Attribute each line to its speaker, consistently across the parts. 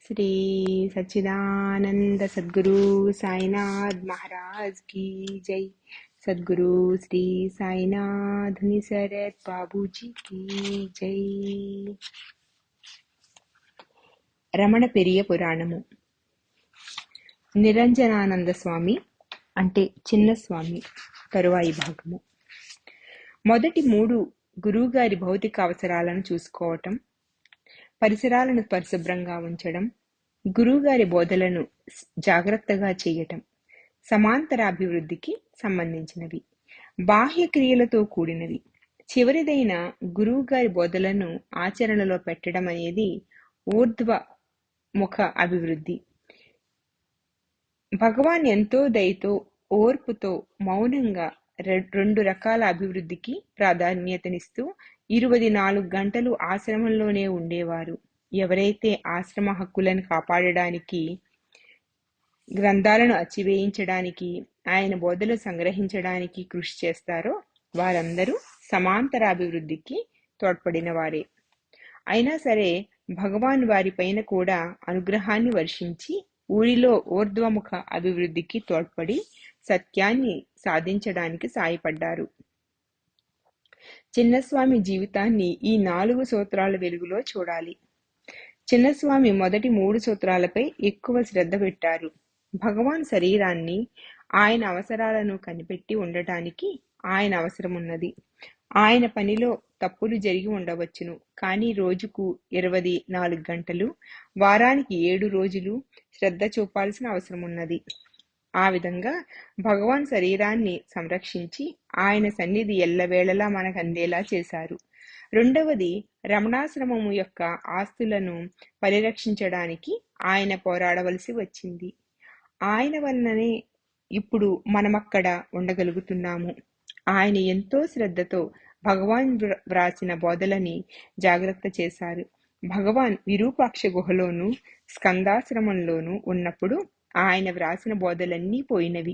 Speaker 1: श्री सच्चिदानंद सद्गुरु साईनाथ महाराज की जय। सद्गुरु श्री साईनाथ निसरत बाबू जी की जय। రమణ పెరియ పురాణము. నిరంజనానంద స్వామి అంటే చిన్న స్వామి తరువాయి భాగము. మొదటి 3 గురువుగారి భౌతిక అవసరాలను చూసుకోవటం, పరిసరాలను పరిశుభ్రంగా ఉంచడం, గురువుగారి బోధలను జాగ్రత్తగా చేయటం సమాంతరాభివృద్ధికి సంబంధించినవి, బాహ్య క్రియలతో కూడినవి. చివరిదైన గురువుగారి బోధలను ఆచరణలో పెట్టడం అనేది ఊర్ధ్వ ముఖ అభివృద్ధి. భగవాన్ ఎంతో దయతో, ఓర్పుతో, మౌనంగా 2 రకాల అభివృద్ధికి ప్రాధాన్యతనిస్తూ 24 గంటలు ఆశ్రమంలోనే ఉండేవారు. ఎవరైతే ఆశ్రమ హక్కులను కాపాడడానికి, గ్రంథాలను అచ్చివేయించడానికి, ఆయన బోధలు సంగ్రహించడానికి కృషి చేస్తారో వారందరూ సమాంతరాభివృద్ధికి తోడ్పడిన వారే. అయినా సరే భగవాన్ వారిపైన కూడా అనుగ్రహాన్ని వర్షించి ఊరిలో ఊర్ధ్వముఖ అభివృద్ధికి తోడ్పడి సత్యాన్ని సాధించడానికి సాయపడ్డారు. చిన్నస్వామి జీవితాన్ని ఈ 4 సూత్రాల వెలుగులో చూడాలి. చిన్నస్వామి మొదటి 3 సూత్రాలపై ఎక్కువ శ్రద్ధ పెట్టారు. భగవాన్ శరీరాన్ని, ఆయన అవసరాలను కనిపెట్టి ఉండటానికి ఆయన అవసరమున్నది. ఆయన పనిలో తప్పులు జరిగి ఉండవచ్చును, కానీ రోజుకు 24 గంటలు, వారానికి 7 రోజులు శ్రద్ధ చూపాల్సిన అవసరమున్నది. ఆ విధంగా భగవాన్ శరీరాన్ని సంరక్షించి ఆయన సన్నిధి ఎల్లవేళలా మనకు అందేలా చేశారు. రెండవది, రమణాశ్రమము యొక్క ఆస్తులను పరిరక్షించడానికి ఆయన పోరాడవలసి వచ్చింది. ఆయన వలననే ఇప్పుడు మనమక్కడ ఉండగలుగుతున్నాము. ఆయన ఎంతో శ్రద్ధతో భగవాన్ వ్రాసిన బోధలని జాగ్రత్త చేశారు. భగవాన్ విరూపాక్ష గుహలోను, స్కందాశ్రమంలోనూ ఉన్నప్పుడు ఆయన వ్రాసిన బోధలన్నీ పోయినవి.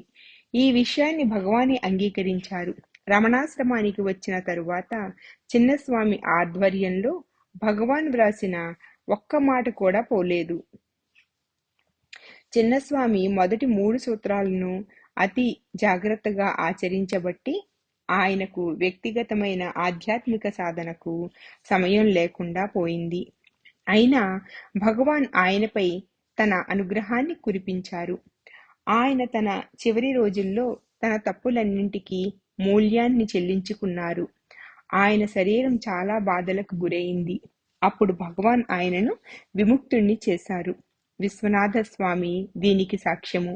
Speaker 1: ఈ విషయాన్ని భగవానే అంగీకరించారు. రమణాశ్రమానికి వచ్చిన తరువాత చిన్నస్వామి ఆధ్వర్యంలో భగవాన్ వ్రాసిన ఒక్క మాట కూడా పోలేదు. చిన్నస్వామి మొదటి 3 సూత్రాలను అతి జాగ్రత్తగా ఆచరించబట్టి ఆయనకు వ్యక్తిగతమైన ఆధ్యాత్మిక సాధనకు సమయం లేకుండా పోయింది. అయినా భగవాన్ ఆయనపై తన అనుగ్రహాన్ని కురిపించారు. ఆయన తన చివరి రోజుల్లో తన తప్పులన్నింటికీ మూల్యాన్ని చెల్లించుకున్నారు. ఆయన శరీరం చాలా బాధలకు గురైంది. అప్పుడు భగవాన్ ఆయనను విముక్తుణ్ణి చేశారు. విశ్వనాథ స్వామి దీనికి సాక్ష్యము.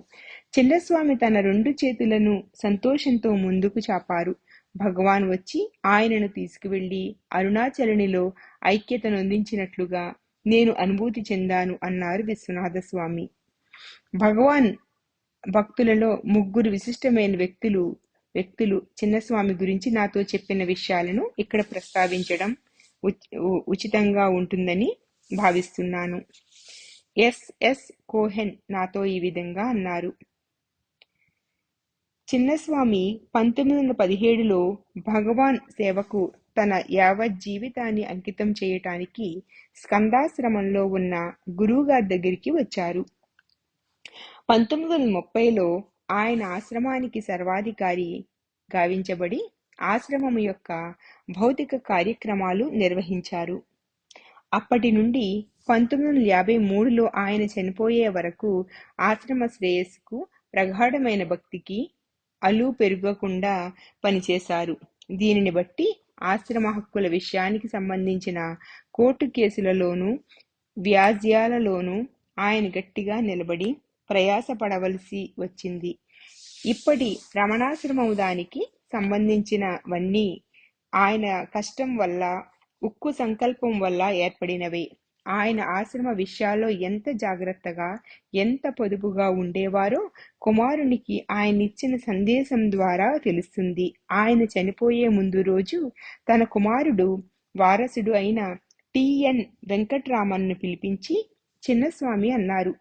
Speaker 1: చిన్నస్వామి తన 2 చేతులను సంతోషంతో ముందుకు చాపారు. భగవాన్ వచ్చి ఆయనను తీసుకువెళ్లి అరుణాచలునిలో ఐక్యతనొందించినట్లుగా నేను అనుభూతి చెందాను అన్నారు విశ్వనాథ స్వామి. భగవాన్ భక్తులలో 3 విశిష్టమైన వ్యక్తులు చిన్నస్వామి గురించి నాతో చెప్పిన విషయాలను ఇక్కడ ప్రస్తావించడం ఉచితంగా ఉంటుందని భావిస్తున్నాను. ఎస్ కోహెన్ నాతో ఈ విధంగా అన్నారు. చిన్నస్వామి 1917లో భగవాన్ సేవకు తన యావత్ జీవితాన్ని అంకితం చేయటానికి స్కందాశ్రమంలో ఉన్న గురువుగారి దగ్గరికి వచ్చారు. 1930లో ఆయన ఆశ్రమానికి సర్వాధికారి గావించబడి ఆశ్రమం యొక్క భౌతిక కార్యక్రమాలు నిర్వహించారు. అప్పటి నుండి 1953లో ఆయన చనిపోయే వరకు ఆశ్రమ శ్రేయస్సుకు, ప్రగాఢమైన భక్తికి అలు పెరగకుండా పనిచేశారు. దీనిని బట్టి ఆశ్రమ హక్కుల విషయానికి సంబంధించిన కోర్టు కేసులలోనూ వ్యాజ్యాలలోనూ ఆయన గట్టిగా నిలబడి ప్రయాసపడవలసి వచ్చింది. ఇప్పటి రమణాశ్రమము దానికి సంబంధించినవన్నీ ఆయన కష్టం వల్ల, ఉక్కు సంకల్పం వల్ల ఏర్పడినవే. ఆయన ఆశ్రమ విషయాల్లో ఎంత జాగ్రత్తగా, ఎంత పొదుపుగా ఉండేవారో కుమారునికి ఆయనిచ్చిన సందేశం ద్వారా తెలుస్తుంది. ఆయన చనిపోయే ముందు రోజు తన కుమారుడు, వారసుడు అయిన టి.ఎన్. వెంకట్రామన్ను పిలిపించి చిన్నస్వామి అన్నారు,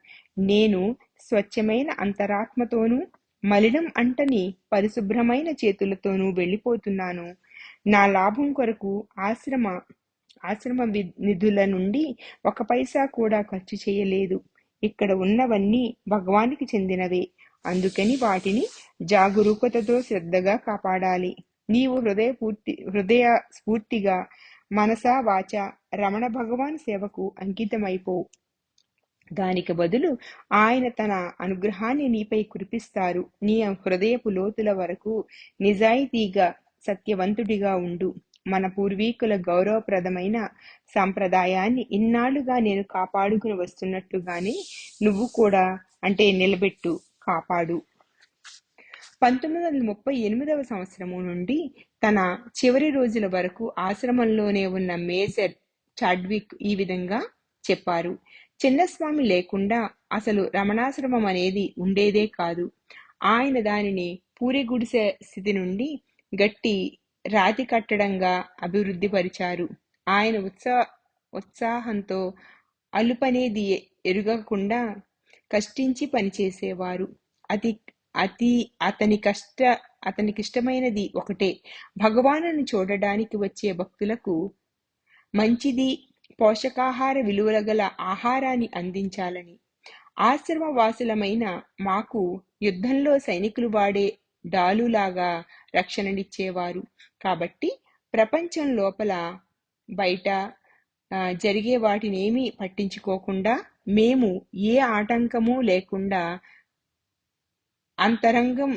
Speaker 1: నేను స్వచ్ఛమైన అంతరాత్మతోనూ మలినం అంటని పరిశుభ్రమైన చేతులతోనూ వెళ్ళిపోతున్నాను. నా లాభం కొరకు ఆశ్రమ నిధుల నుండి ఒక పైసా కూడా ఖర్చు చేయలేదు. ఇక్కడ ఉన్నవన్నీ భగవానికి చెందినవే. అందుకని వాటిని జాగరూకతతో శ్రద్ధగా కాపాడాలి. నీవు హృదయ స్ఫూర్తిగా మనసా వాచ రమణ భగవాన్ సేవకు అంకితమైపో. దానికి బదులు ఆయన తన అనుగ్రహాన్ని నీపై కురిపిస్తారు. నీ హృదయపు లోతుల వరకు నిజాయితీగా సత్యవంతుడిగా ఉండు. మన పూర్వీకుల గౌరవప్రదమైన సాంప్రదాయాన్ని ఇన్నాళ్లుగా నేను కాపాడుకుని వస్తున్నట్టుగానే నువ్వు కూడా నిలబెట్టు, కాపాడు. 1938వ సంవత్సరము నుండి తన చివరి రోజుల వరకు ఆశ్రమంలోనే ఉన్న మేజర్ చాడ్విక్ ఈ విధంగా చెప్పారు. చిన్నస్వామి లేకుండా అసలు రమణాశ్రమం అనేది ఉండేదే కాదు. ఆయన దానిని పూరి గుడిసె స్థితి నుండి గట్టి రాతి కట్టడంగా అభివృద్ధి పరిచారు. ఆయన ఉత్సాహంతో అలుపనేది ఎరుగకుండా కష్టించి పనిచేసేవారు. అతనికిష్టమైనది ఒకటే, భగవానుని చూడడానికి వచ్చే భక్తులకు మంచిది, పోషకాహార విలువల గల ఆహారాన్ని అందించాలని. ఆశ్రమ వాసులమైన మాకు యుద్ధంలో సైనికులు వాడే డాలులాగా రక్షణనిచ్చేవారు. కాబట్టి ప్రపంచం లోపల బయట జరిగే వాటినేమీ పట్టించుకోకుండా మేము ఏ ఆటంకము లేకుండా అంతరంగం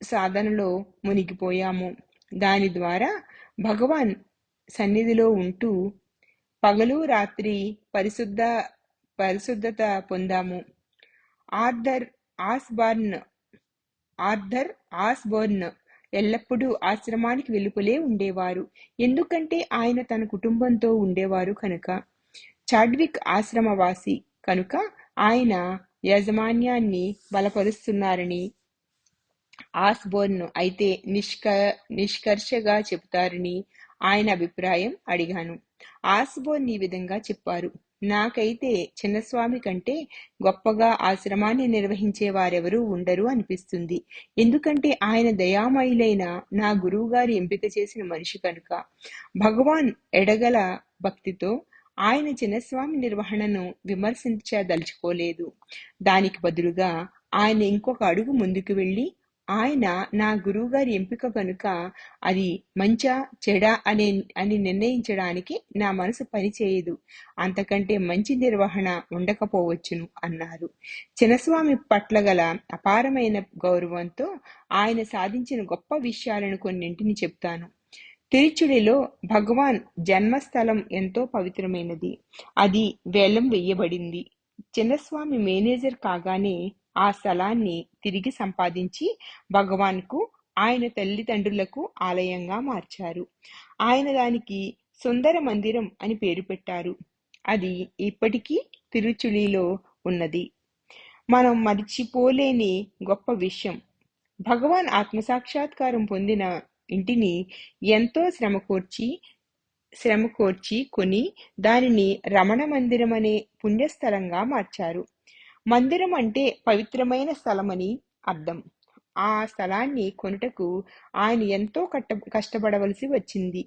Speaker 1: సాధనలో మునిగిపోయాము. దాని ద్వారా భగవాన్ సన్నిధిలో ఉంటూ పగలు రాత్రి పరిశుద్ధత పొందాము. ఆర్థర్ ఆస్బోర్న్ ఎల్లప్పుడూ ఆశ్రమానికి వెలుపలే ఉండేవారు. ఎందుకంటే ఆయన తన కుటుంబంతో ఉండేవారు కనుక. చాడ్విక్ ఆశ్రమవాసి కనుక ఆయన యాజమాన్యాన్ని బలపరుస్తున్నారని ఆస్బోర్న్ అయితే నిష్కర్షగా చెబుతారని ఆయన అభిప్రాయం అడిగాను. ఆస్బోర్న్ ఈ విధంగా చెప్పారు: నాకైతే చిన్నస్వామి కంటే గొప్పగా ఆశ్రమాన్ని నిర్వహించే వారెవరూ ఉండరు అనిపిస్తుంది. ఎందుకంటే ఆయన దయామయులైన నా గురువుగారి ఎంపిక చేసిన మనిషి కనుక. భగవాన్ ఎడగల భక్తితో ఆయన చిన్నస్వామి నిర్వహణను విమర్శించదలుచుకోలేదు. దానికి బదులుగా ఆయన ఇంకొక అడుగు ముందుకు వెళ్ళి, ఆయన నా గురువుగారి ఎంపిక కనుక అది మంచా చెడా అని నిర్ణయించడానికి నా మనసు పనిచేయదు. అంతకంటే మంచి నిర్వహణ ఉండకపోవచ్చును అన్నారు. చిన్నస్వామి పట్ల గల అపారమైన గౌరవంతో ఆయన సాధించిన గొప్ప విషయాలను కొన్నింటిని చెప్తాను. తిరుచుడిలో భగవాన్ జన్మస్థలం ఎంతో పవిత్రమైనది. అది వేలం వేయబడింది. చిన్నస్వామి మేనేజర్ కాగానే ఆ స్థలాన్ని తిరిగి సంపాదించి భగవాన్కు, ఆయన తల్లిదండ్రులకు ఆలయంగా మార్చారు. ఆయన దానికి సుందర మందిరం అని పేరు పెట్టారు. అది ఇప్పటికీ తిరుచుడిలో ఉన్నది. మనం మరిచిపోలేని గొప్ప విషయం, భగవాన్ ఆత్మసాక్షాత్కారం పొందిన ఇంటిని ఎంతో శ్రమకోర్చి కొని దానిని రమణ మందిరం అనే పుణ్యస్థలంగా మార్చారు. మందిరం అంటే పవిత్రమైన స్థలమని అర్థం. ఆ స్థలాన్ని కొనుటకు ఆయన ఎంతో కష్టపడవలసి వచ్చింది.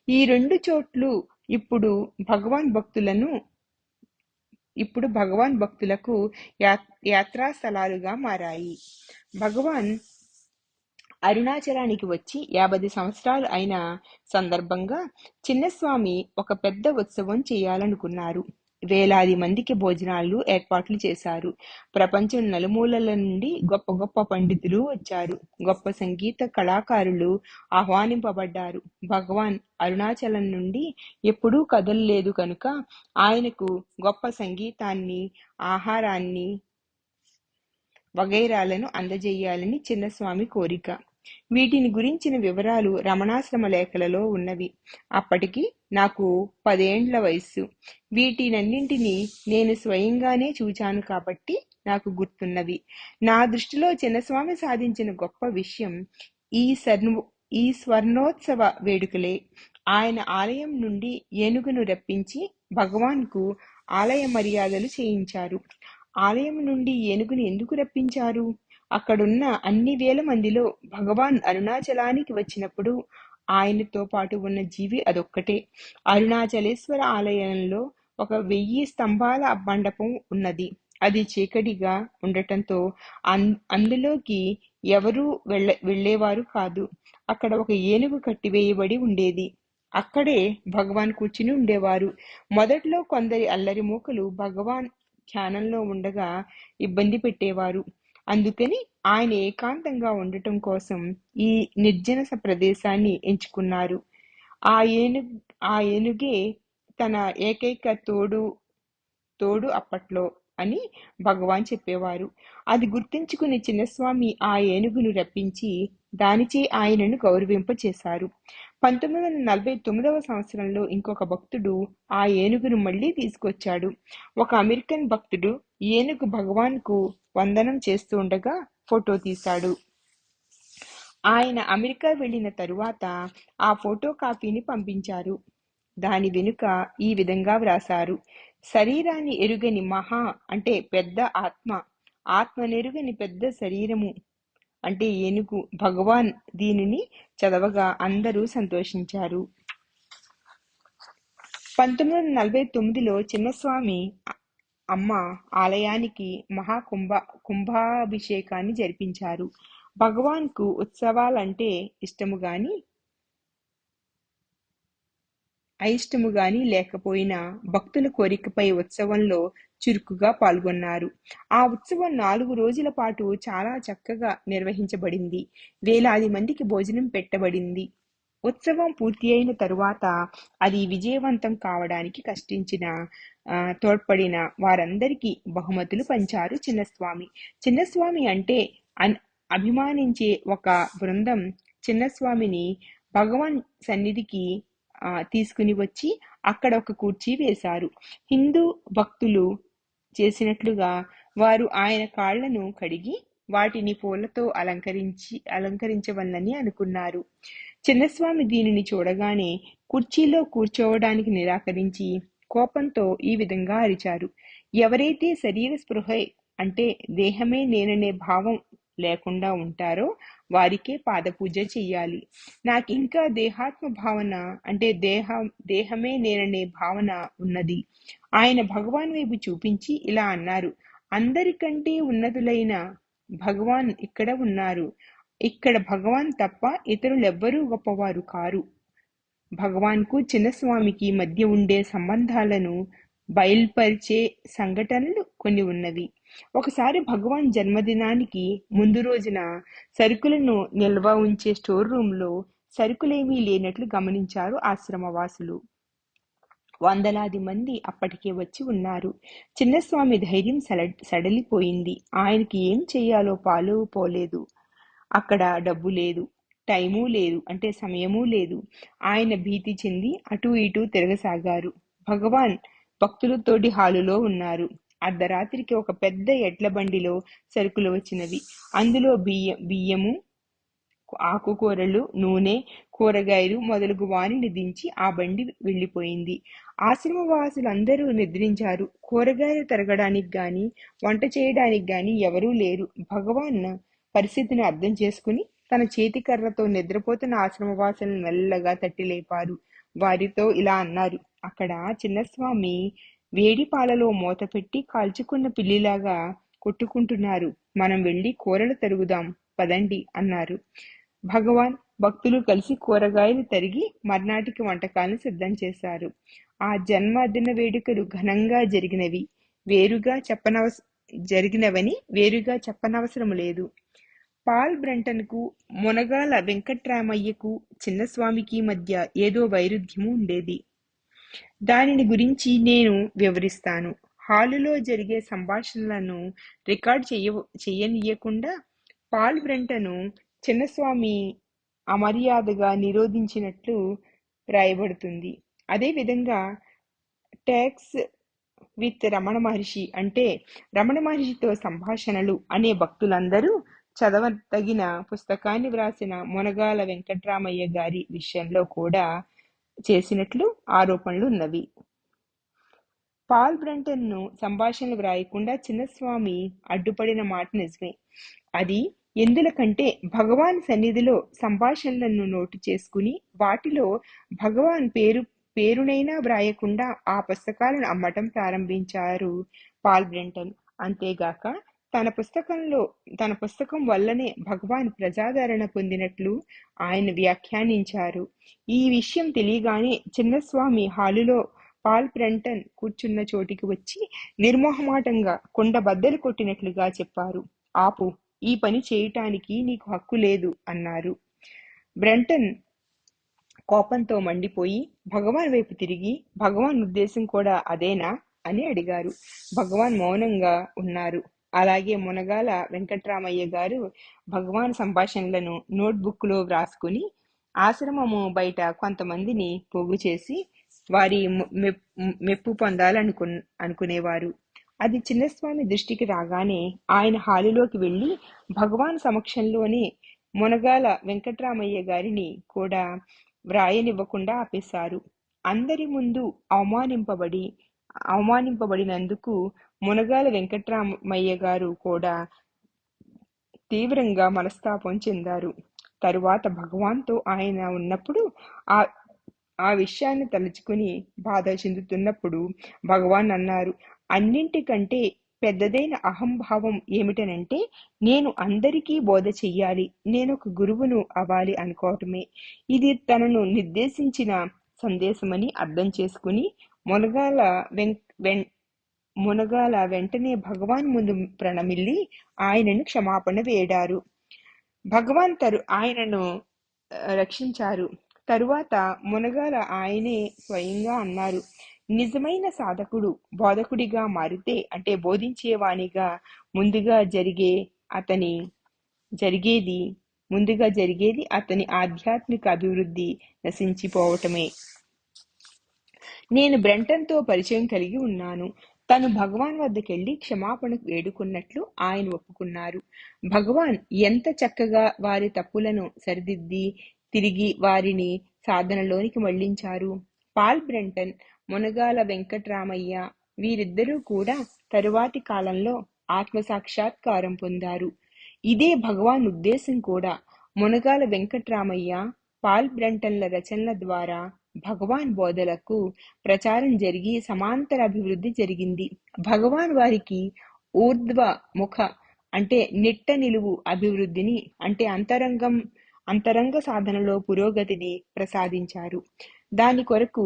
Speaker 1: ఈ రెండు చోట్లు ఇప్పుడు భగవాన్ భక్తులకు యాత్రా స్థలాలుగా మారాయి. భగవాన్ అరుణాచలానికి వచ్చి 50 సంవత్సరాలు అయిన సందర్భంగా చిన్నస్వామి ఒక పెద్ద ఉత్సవం చేయాలనుకున్నారు. వేలాది మందికి భోజనాలు ఏర్పాట్లు చేశారు. ప్రపంచం నలుమూలల నుండి గొప్ప గొప్ప పండితులు వచ్చారు. గొప్ప సంగీత కళాకారులు ఆహ్వానింపబడ్డారు. భగవాన్ అరుణాచలం నుండి ఎప్పుడూ కదలలేదు కనుక ఆయనకు గొప్ప సంగీతాన్ని, ఆహారాన్ని వగైరాలను అందజేయాలని చిన్నస్వామి కోరిక. వీటిని గురించిన వివరాలు రమణాశ్రమ లేఖలలో ఉన్నవి. అప్పటికి నాకు 10 ఏండ్ల వయస్సు. వీటినన్నింటినీ నేను స్వయంగానే చూచాను కాబట్టి నాకు గుర్తున్నవి. నా దృష్టిలో చిన్నస్వామి సాధించిన గొప్ప విషయం ఈ స్వర్ణోత్సవ వేడుకలే. ఆయన ఆలయం నుండి ఏనుగును రప్పించి భగవాన్కు ఆలయ మర్యాదలు చేయించారు. ఆలయం నుండి ఏనుగును ఎందుకు రప్పించారు? అక్కడున్న అన్ని వేల మందిలో భగవాన్ అరుణాచలానికి వచ్చినప్పుడు ఆయనతో పాటు ఉన్న జీవి అదొక్కటే. అరుణాచలేశ్వర ఆలయంలో ఒక 1000 స్తంభాల మండపం ఉన్నది. అది చీకటిగా ఉండటంతో అందులోకి ఎవరూ వెళ్ళేవారు కాదు. అక్కడ ఒక ఏనుగు కట్టివేయబడి ఉండేది. అక్కడే భగవాన్ కూర్చుని ఉండేవారు. మొదట్లో కొందరి అల్లరి మూకలు భగవాన్ ధ్యానంలో ఉండగా ఇబ్బంది పెట్టేవారు. అందుకని ఆయన ఏకాంతంగా ఉండటం కోసం ఈ నిర్జన ప్రదేశాన్ని ఎంచుకున్నారు. ఆ ఏనుగు ఆ ఏనుగే తన ఏకైక తోడు అప్పట్లో అని భగవాన్ చెప్పేవారు. అది గుర్తుంచుకుని చిన్నస్వామి ఆ ఏనుగును రప్పించి దానిచే ఆయనను గౌరవింపచేశారు. 1949వ సంవత్సరంలో ఇంకొక భక్తుడు ఆ ఏనుగును మళ్ళీ తీసుకొచ్చాడు. ఒక అమెరికన్ భక్తుడు ఏనుగు భగవాన్కు వందనం చేస్తూ ఉండగా ఫోటో తీశాడు. ఆయన అమెరికా వెళ్ళిన తరువాత ఆ ఫోటో కాపీని పంపించారు. దాని వెనుక ఈ విధంగా వ్రాసారు: శరీరాన్ని ఎరుగని మహా అంటే పెద్ద ఆత్మ, ఆత్మనెరుగని పెద్ద శరీరము అంటే ఏనుగు భగవాన్. దీనిని చదవగా అందరూ సంతోషించారు. 1949లో చిన్నస్వామి అమ్మ ఆలయానికి కుంభాభిషేకాన్ని జరిపించారు. భగవాన్కు ఉత్సవాలంటే అయిష్టము గాని లేకపోయినా భక్తుల కోరికపై ఉత్సవంలో చురుకుగా పాల్గొన్నారు. ఆ ఉత్సవం 4 రోజుల పాటు చాలా చక్కగా నిర్వహించబడింది. వేలాది మందికి భోజనం పెట్టబడింది. ఉత్సవం పూర్తి అయిన తరువాత అది విజయవంతం కావడానికి తోడ్పడిన వారందరికీ బహుమతులు పంచారు చిన్నస్వామి. చిన్నస్వామి అంటే అభిమానించే ఒక బృందం చిన్నస్వామిని భగవాన్ సన్నిధికి తీసుకుని వచ్చి అక్కడ ఒక కుర్చీ వేశారు. హిందూ భక్తులు చేసినట్లుగా వారు ఆయన కాళ్లను కడిగి వాటిని పూలతో అలంకరించవలనని అనుకున్నారు. చిన్నస్వామి దీనిని చూడగానే కుర్చీలో కూర్చోవడానికి నిరాకరించి కోపంతో ఈ విధంగా అరిచారు: ఎవరైతే శరీర స్పృహ అంటే దేహమే నేననే భావం లేకుండా ఉంటారో వారికే పాదపూజ చెయ్యాలి. నాకింకా దేహాత్మ భావన అంటే దేహమే నేననే భావన ఉన్నది. ఆయన భగవాన్ వైపు చూపించి ఇలా అన్నారు: అందరికంటే ఉన్నతులైన భగవాన్ ఇక్కడ ఉన్నారు. ఇక్కడ భగవాన్ తప్ప ఇతరులెవ్వరూ గొప్పవారు కారు. భగవాన్కు చిన్నస్వామికి మధ్య ఉండే సంబంధాలను బయల్పరిచే సంఘటనలు కొన్ని ఉన్నవి. ఒకసారి భగవాన్ జన్మదినానికి ముందు రోజున సరుకులను నిల్వ ఉంచే స్టోర్ రూంలో సరుకులేమీ లేనట్లు గమనించారు ఆశ్రమవాసులు. వందలాది మంది అప్పటికే వచ్చి ఉన్నారు. చిన్నస్వామి ధైర్యం సడలిపోయింది. ఆయనకి ఏం చెయ్యాలో పోలేదు. అక్కడ డబ్బు లేదు, టైమూ లేదు, అంటే సమయమూ లేదు. ఆయన భీతి చెంది అటూ ఇటూ తిరగసాగారు. భగవాన్ భక్తులతోటి హాలులో ఉన్నారు. అర్ధరాత్రికి ఒక పెద్ద ఎడ్ల బండిలో సరుకులు వచ్చినవి. అందులో బియ్యము, ఆకుకూరలు, నూనె, కూరగాయలు మొదలగు వానిని దించి ఆ బండి వెళ్ళిపోయింది. ఆశ్రమవాసులందరూ నిద్రించారు. కూరగాయలు తరగడానికి గాని వంట చేయడానికి గాని ఎవరూ లేరు. భగవాన్ పరిస్థితిని అర్థం చేసుకుని తన చేతి కర్రతో నిద్రపోతున్న ఆశ్రమవాసులను మెల్లగా తట్టి లేపారు. వారితో ఇలా అన్నారు: అక్కడ చిన్నస్వామి వేడి పాలలో మూత పెట్టి కాల్చుకున్న పిల్లిలాగా కొట్టుకుంటున్నారు. మనం వెళ్ళి కూరలు తరుగుదాం పదండి అన్నారు. భగవాన్ భక్తులు కలిసి కూరగాయలు తరిగి మర్నాటికి వంటకాలను సిద్ధం చేశారు. ఆ జన్మదిన వేడుకలు ఘనంగా జరిగినవని వేరుగా చెప్పనవసరం లేదు. పాల్ బ్రంటన్కు, మునగాల వెంకట్రామయ్యకు, చిన్నస్వామికి మధ్య ఏదో వైరుధ్యము ఉండేది. దానిని గురించి నేను వివరిస్తాను. హాలులో జరిగే సంభాషణలను రికార్డ్ చెయ్యనీయకుండా పాల్ బ్రంటను చిన్నస్వామి అమర్యాదగా నిరోధించినట్లు రాయబడుతుంది. అదేవిధంగా టేక్స్ విత్ రమణ మహర్షి అంటే రమణ మహర్షితో సంభాషణలు అనే భక్తులందరూ చదవదగిన పుస్తకాన్ని వ్రాసిన మునగాల వెంకట్రామయ్య గారి విషయంలో కూడా చేసినట్లు ఆరోపణలు ఉన్నవి. పాల్ బ్రంటన్ను సంభాషణలు వ్రాయకుండా చిన్నస్వామి అడ్డుపడిన మాట నిజమే. అది ఎందులకంటే భగవాన్ సన్నిధిలో సంభాషణలను నోటు చేసుకుని వాటిలో భగవాన్ పేరునైనా వ్రాయకుండా ఆ పుస్తకాలను అమ్మటం ప్రారంభించారు పాల్ బ్రెంటన్. అంతేగాక తన పుస్తకంలో తన పుస్తకం వల్లనే భగవాన్ ప్రజాదరణ పొందినట్లు ఆయన వ్యాఖ్యానించారు. ఈ విషయం తెలియగానే చిన్నస్వామి హాలులో పాల్ బ్రెంటన్ కూర్చున్న చోటికి వచ్చి నిర్మోహమాటంగా కుండ బద్దలు కొట్టినట్లుగా చెప్పారు. ఆపు, ఈ పని చేయటానికి నీకు హక్కు లేదు అన్నారు. బ్రెంటన్ కోపంతో మండిపోయి భగవాన్ వైపు తిరిగి, భగవాన్ ఉద్దేశం కూడా అదేనా అని అడిగారు. భగవాన్ మౌనంగా ఉన్నారు. అలాగే మునగాల వెంకట్రామయ్య గారు భగవాన్ సంభాషణలను నోట్బుక్ లో వ్రాసుకుని ఆశ్రమము బయట కొంతమందిని పోగు చేసి వారి మెప్పు అనుకునేవారు. అది చిన్నస్వామి దృష్టికి రాగానే ఆయన హాలులోకి వెళ్ళి భగవాన్ సమక్షంలోనే మునగాల వెంకట్రామయ్య గారిని కూడా వ్రాయనివ్వకుండా ఆపేశారు. అందరి ముందు అవమానింపబడినందుకు మునగాల వెంకట్రామయ్య గారు కూడా తీవ్రంగా మనస్తాపం చెందారు. తరువాత భగవాన్తో ఆయన ఉన్నప్పుడు ఆ విషయాన్ని తలుచుకుని బాధ చెందుతున్నప్పుడు భగవాన్ అన్నారు, అన్నింటికంటే పెద్దదైన అహంభావం ఏమిటనంటే నేను అందరికీ బోధ చెయ్యాలి, నేను ఒక గురువును అవ్వాలి అనుకోవటమే. ఇది తనను నిర్దేశించిన సందేశమని అర్థం చేసుకుని మునగాల వెంటనే భగవాన్ ముందు ప్రణమిల్లి ఆయనను క్షమాపణ వేడారు. భగవాన్ ఆయనను రక్షించారు. తరువాత మునగాల ఆయనే స్వయంగా అన్నారు, నిజమైన సాధకుడు బోధకుడిగా మారితే అంటే బోధించేవానిగా ముందుగా జరిగేది అతని ఆధ్యాత్మిక అభివృద్ధి నశించిపోవటమే. నేను బ్రెంటన్తో పరిచయం కలిగి ఉన్నాను. తను భగవాన్ వద్దకెళ్లి క్షమాపణ వేడుకున్నట్లు ఆయన ఒప్పుకున్నారు. భగవాన్ ఎంత చక్కగా వారి తప్పులను సరిదిద్ది తిరిగి వారిని సాధనలోనికి మళ్లించారు. పాల్ బ్రెంటన్, మునగాల వెంకట్రామయ్య వీరిద్దరూ కూడా తరువాతి కాలంలో ఆత్మసాక్షాత్కారం పొందారు. ఇదే భగవాన్ ఉద్దేశం కూడా. మునగాల వెంకట్రామయ్య, పాల్ బ్రెంటన్ల రచనల ద్వారా భగవాన్ బోధలకు ప్రచారం జరిగి సమాంతర అభివృద్ధి జరిగింది. భగవాన్ వారికి ఊర్ధ్వ ముఖ అంటే నిట్ట నిలువు అభివృద్ధిని అంటే అంతరంగ సాధనలో పురోగతిని ప్రసాదించారు. దాని కొరకు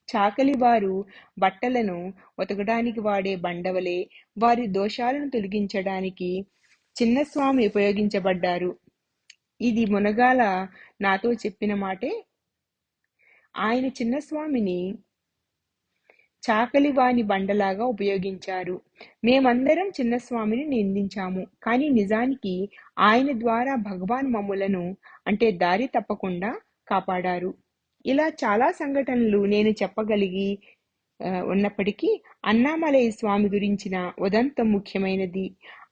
Speaker 1: చాకలి వారు బట్టలను ఉతకడానికి వాడే బండవలే వారి దోషాలను తొలగించడానికి చిన్నస్వామి ఉపయోగించబడ్డారు. ఇది మునగాల నాతో చెప్పిన మాటే. ఆయన చిన్నస్వామిని చాకలివాని బండలాగా ఉపయోగించారు. మేమందరం చిన్నస్వామిని నిందించాము, కానీ నిజానికి ఆయన ద్వారా భగవాన్ మమ్ములను అంటే దారి తప్పకుండా కాపాడారు. ఇలా చాలా సంఘటనలు నేను చెప్పగలిగి ఉన్నప్పటికీ అన్నామలై స్వామి గురించిన ఉదంతం ముఖ్యమైనది.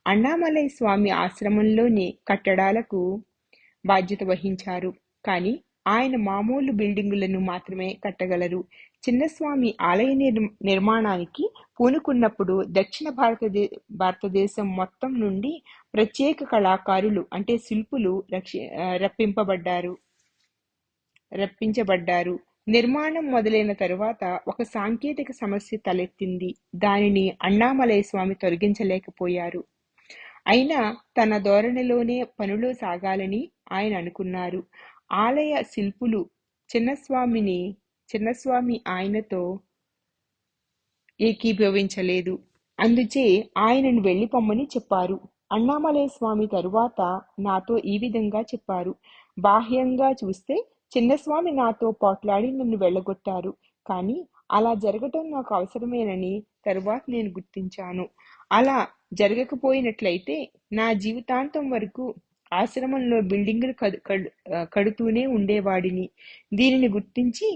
Speaker 1: అన్నామలై స్వామి ఆశ్రమంలోని కట్టడాలకు బాధ్యత వహించారు, కానీ ఆయన మామూలు బిల్డింగులను మాత్రమే కట్టగలరు. చిన్నస్వామి ఆలయ నిర్మాణానికి పూనుకున్నప్పుడు దక్షిణ భారతదేశం మొత్తం నుండి ప్రత్యేక కళాకారులు అంటే శిల్పులు రప్పించబడ్డారు. నిర్మాణం మొదలైన తరువాత ఒక సాంకేతిక సమస్య తలెత్తింది. దానిని అన్నామలై స్వామి తొలగించలేకపోయారు. అయినా తన ధోరణిలోనే పనులు సాగాలని ఆయన అనుకున్నారు. ఆలయ శిల్పులు చిన్నస్వామి ఆయనతో ఏకీభవించలేదు. అందుచే ఆయనను వెళ్ళిపోమ్మని చెప్పారు. అన్నామలై స్వామి తరువాత నాతో ఈ విధంగా చెప్పారు, బాహ్యంగా చూస్తే చిన్నస్వామి నాతో పోట్లాడి నన్ను వెళ్ళగొట్టారు, కానీ అలా జరగటం నాకు అవసరమేనని తరువాత నేను గుర్తించాను. అలా జరగకపోయినట్లయితే నా జీవితాంతం వరకు ఆశ్రమంలో బిల్డింగులు కడుతూనే ఉండేవాడిని. దీనిని గుర్తించి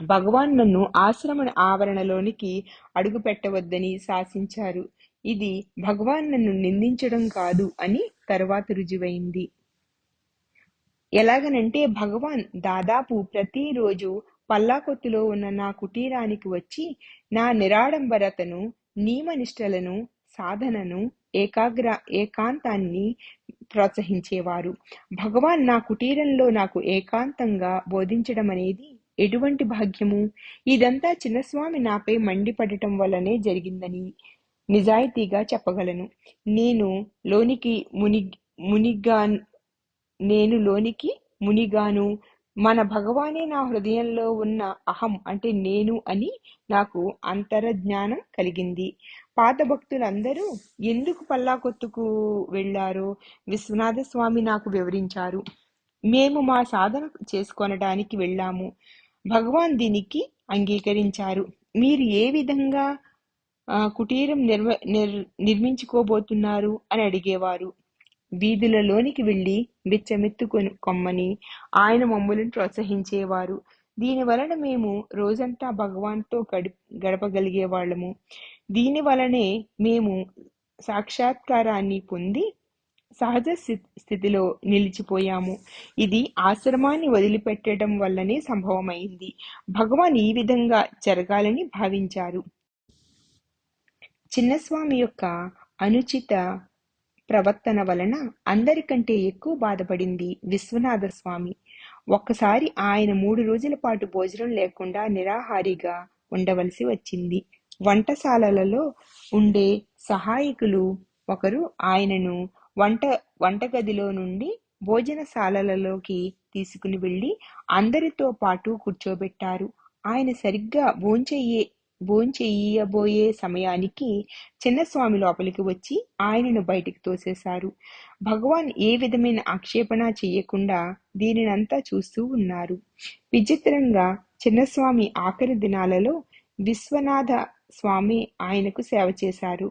Speaker 1: భగవాన్ నన్ను ఆశ్రమ ఆవరణలోనికి అడుగు పెట్టవద్దని శాసించారు. ఇది భగవాన్ నన్ను నిందించడం కాదు అని తరువాత రుజువైంది. ఎలాగనంటే భగవాన్ దాదాపు ప్రతిరోజు పల్లాకొత్తులో ఉన్న నా కుటీరానికి వచ్చి నా నిరాడంబరతను, నియమనిష్టలను, సాధనను, ఏకాంతాన్ని ప్రోత్సహించేవారు. భగవాన్ నా కుటీరంలో నాకు ఏకాంతంగా బోధించడం అనేది ఎటువంటి భాగ్యము! ఇదంతా చిన్నస్వామి నాపై మండిపడటం వల్లనే జరిగిందని నిజాయితీగా చెప్పగలను. నేను లోనికి మునిగా నేను లోనికి మునిగాను. మన భగవానే నా హృదయంలో ఉన్న అహం అంటే నేను అని నాకు అంతరజ్ఞానం కలిగింది. పాత భక్తులందరూ ఎందుకు పల్లాకొత్తుకు వెళ్లారో విశ్వనాథ స్వామి నాకు వివరించారు. మేము మా సాధన చేసుకొనడానికి వెళ్ళాము. భగవాన్ దీనికి అంగీకరించారు. మీరు ఏ విధంగా కుటీరం నిర్మించుకోబోతున్నారు అని అడిగేవారు. వీధులలోనికి వెళ్లి కొమ్మని ఆయన మమ్మల్ని ప్రోత్సహించేవారు. దీని వలన మేము రోజంతా భగవాన్తో గడపగలిగే వాళ్ళము. దీని వలనే మేము సాక్షాత్కారాన్ని పొంది సహజ స్థితిలో నిలిచిపోయాము. ఇది ఆశ్రమాన్ని వదిలిపెట్టడం వల్లనే సంభవమైంది. భగవాన్ ఈ విధంగా జరగాలని భావించారు. చిన్నస్వామి యొక్క అనుచిత ప్రవర్తన వలన అందరికంటే ఎక్కువ బాధపడింది విశ్వనాథ స్వామి. ఒక్కసారి ఆయన 3 రోజుల పాటు భోజనం లేకుండా నిరాహారిగా ఉండవలసి వచ్చింది. వంటశాలలో ఉండే సహాయకులు ఒకరు ఆయనను వంటగదిలో నుండి భోజనశాలలోకి తీసుకుని వెళ్లి అందరితో పాటు కూర్చోబెట్టారు. ఆయన సరిగ్గా భోంచెయ్యబోయే సమయానికి చిన్నస్వామి లోపలికి వచ్చి ఆయనను బయటికి తోసేశారు. భగవాన్ ఏ విధమైన ఆక్షేపణ చెయ్యకుండా దీనినంతా చూస్తూ ఉన్నారు. విచిత్రంగా చిన్నస్వామి ఆఖరి దినాలలో విశ్వనాథ స్వామి ఆయనకు సేవ చేశారు.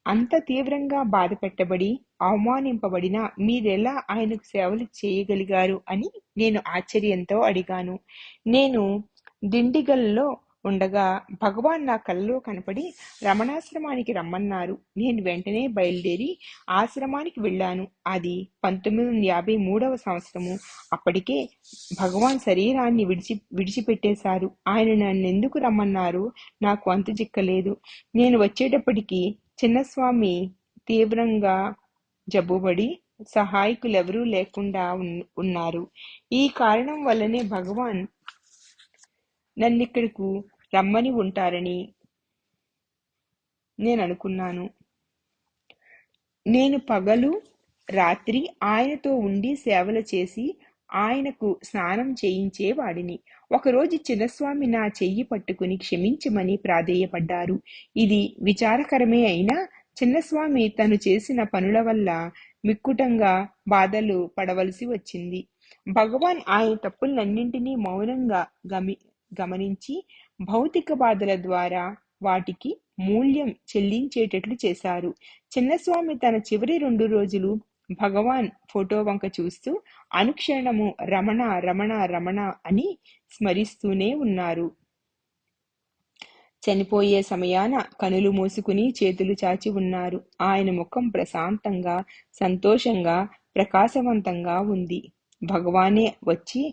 Speaker 1: అంత తీవ్రంగా బాధ పెట్టబడి అవమానింపబడినా మీరెలా ఆయనకు సేవలు చేయగలిగారు అని నేను ఆశ్చర్యంతో అడిగాను. నేను దిండిగల్లో ఉండగా భగవాన్ నా కలలో కనపడి రమణాశ్రమానికి రమ్మన్నారు. నేను వెంటనే బయలుదేరి ఆశ్రమానికి వెళ్ళాను. అది 1953 సంవత్సరము. అప్పటికే భగవాన్ శరీరాన్ని విడిచిపెట్టేశారు. ఆయన నన్నెందుకు రమ్మన్నారు నాకు అంతు చిక్కలేదు. నేను వచ్చేటప్పటికి చిన్నస్వామి తీవ్రంగా జబ్బుపడి సహాయకులెవరూ లేకుండా ఉన్నారు. ఈ కారణం వల్లనే భగవాన్ నన్నిక్కడకు రమ్మని ఉంటారని నేను అనుకున్నాను. నేను పగలు రాత్రి ఆయనతో ఉండి సేవలు చేసి ఆయనకు స్నానం చేయించేవాడిని. ఒకరోజు చిన్నస్వామి నా చెయ్యి పట్టుకుని క్షమించమని ప్రాధేయపడ్డారు. ఇది విచారకరమే అయినా చిన్నస్వామి తను చేసిన పనుల వల్ల మిక్కుటంగా బాధలు పడవలసి వచ్చింది. భగవాన్ ఆయన తప్పులన్నింటినీ మౌనంగా గమనించి భౌతిక బాధల ద్వారా వాటికి మూల్యం చెల్లించేటట్లు చేశారు. చిన్నస్వామి తన చివరి 2 రోజులు భగవాన్ ఫోటో వంక చూస్తూ అనుక్షణము రమణ రమణ రమణ అని స్మరిస్తూనే ఉన్నారు. చనిపోయే సమయాన కనులు మూసుకుని చేతులు చాచి ఉన్నారు. ఆయన ముఖం ప్రశాంతంగా, సంతోషంగా, ప్రకాశవంతంగా ఉంది. భగవానే వచ్చి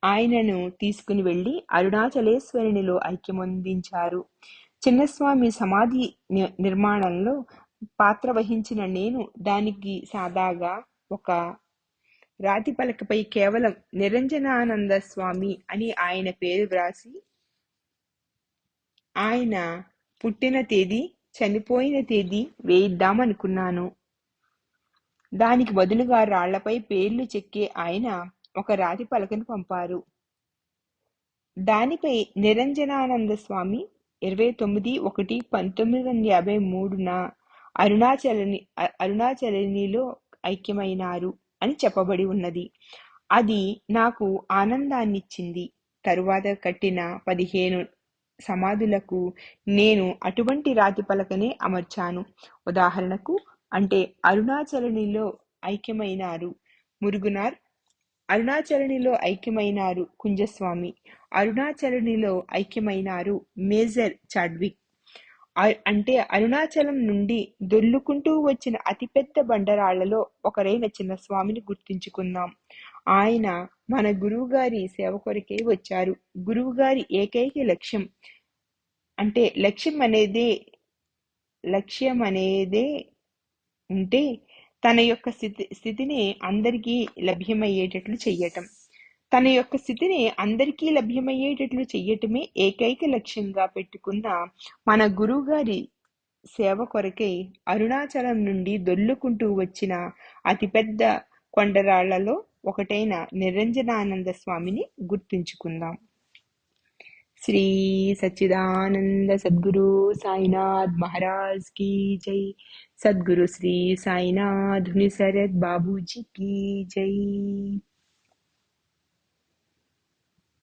Speaker 1: ఆయనను తీసుకుని వెళ్లి అరుణాచలేశ్వరునిలో ఐక్యమొందించారు. చిన్నస్వామి సమాధి నిర్మాణంలో పాత్ర వహించిన నేను దానికి సాదాగా ఒక రాతి పలకపై కేవలం నిరంజనానంద స్వామి అని ఆయన పేరు వ్రాసి ఆయన పుట్టిన తేదీ, చనిపోయిన తేదీ వేయిద్దామనుకున్నాను. దానికి బదులుగా రాళ్లపై పేర్లు చెక్కే ఆయన ఒక రాతి పలకను పంపారు. దానిపై నిరంజనానంద స్వామి 29/1/1953న అరుణాచలనిలో ఐక్యమైనారు అని చెప్పబడి ఉన్నది. అది నాకు ఆనందాన్నిచ్చింది. తరువాత కట్టిన 15 సమాధులకు నేను అటువంటి రాతి పలకనే అమర్చాను. ఉదాహరణకు అంటే అరుణాచలనిలో ఐక్యమైనారు మురుగునార్, అరుణాచలనిలో ఐక్యమైనారు కుంజస్వామి, అరుణాచలనిలో ఐక్యమైనారు మేజర్ చాడ్విక్. అంటే అరుణాచలం నుండి దొర్లుకుంటూ వచ్చిన అతిపెద్ద బండరాళ్లలో ఒకరైన చిన్నస్వామిని గుర్తించుకుందాం. ఆయన మన గురువుగారి సేవ కొరకే వచ్చారు. గురువుగారి ఏకైక లక్ష్యం అంటే లక్ష్యం అనేదే లక్ష్యం అనేదే ఉంటే తన యొక్క స్థితిని అందరికీ లభ్యమయ్యేటట్లు చెయ్యటం. తన యొక్క స్థితిని అందరికీ లభ్యమయ్యేటట్లు చెయ్యటమే ఏకైక లక్ష్యంగా పెట్టుకున్న మన గురువుగారి సేవ కొరకై అరుణాచలం నుండి దొర్లుకుంటూ వచ్చిన అతిపెద్ద కొండరాళ్లలో ఒకటైన నిరంజనానంద స్వామిని గుర్తుంచుకుందాం. శ్రీ సచ్చిదానంద సద్గురు సాయినాథ్ మహారాజ్ की जय. सद्गुरु श्री साईनाथ मुनिसरद बाबूजी की जय.